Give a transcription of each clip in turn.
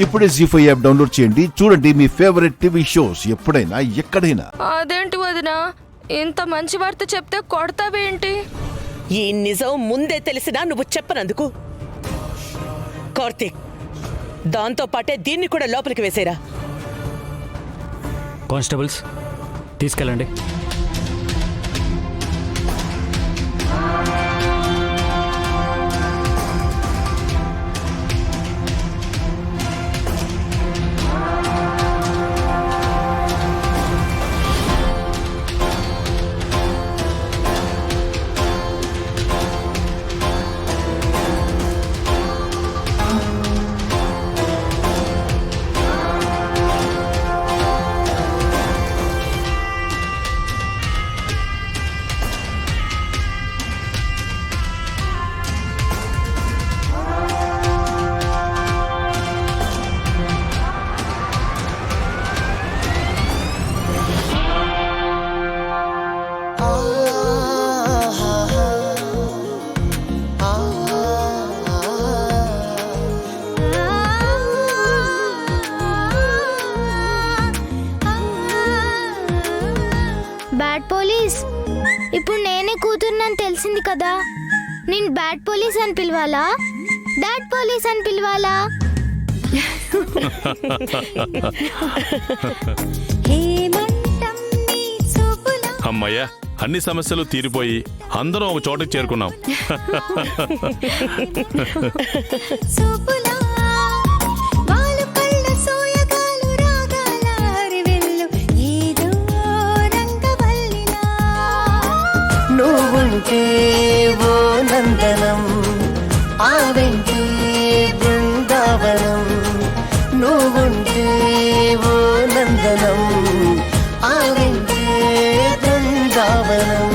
ఇప్పుడే జీ5 app download చేయండి. చూడండి మీ ఫేవరెట్ టీవీ షోస్ ఎప్పుడైనా ఎక్కడైనా. అదేంటి వదినా, ఇంత మంచి వార్త చెప్తే కొడతావేంటి? ఈ నిజం ముందే తెలిసినా నువ్వు చెప్పనందుకు. కార్తీక్, దాంతో పాటే దీన్ని కూడా లోపలికి వేసేరా. కానిస్టేబుల్స్ తీసుకెళ్ళండి. బ్యాడ్ పోలీస్, ఇప్పుడు నేనే కూతురునని తెలిసింది కదా. నేను బ్యాడ్ పోలీస్ అని పిలవాలా, డాడ్ పోలీస్ అని పిలవాలా? అమ్మయ్యా, అన్ని సమస్యలు తీరిపోయి అందరం ఒక చోటకి చేరుకున్నాం. నువ్వుంటే ఓ నందనం, ఆ వెంటే బృందావనం. నువ్వుంటే ఓ నందనం, ఆ వెంటే బృందావనం.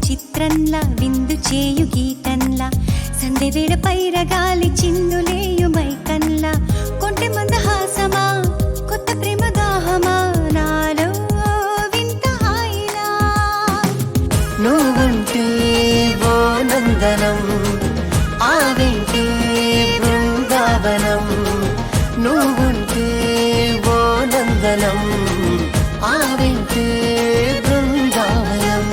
చిత్రంలా విందు చేయు గీతంలా సందెవేడ పైరగాలి చిందులేయు మైకన్లా కొంటె మందహాసమా కొత్త ప్రేమ దాహమా నాలో వింత హాయిలా. నువ్వుంటే ఓ నందనం, ఆ వెంటే బృందావనం. నువ్వుంటే ఓ నందనం, ఆ వెంటే బృందావనం.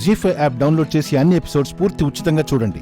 జీ5 యాప్ డౌన్లోడ్ చేసి అన్ని ఎపిసోడ్స్ పూర్తి ఉచితంగా చూడండి.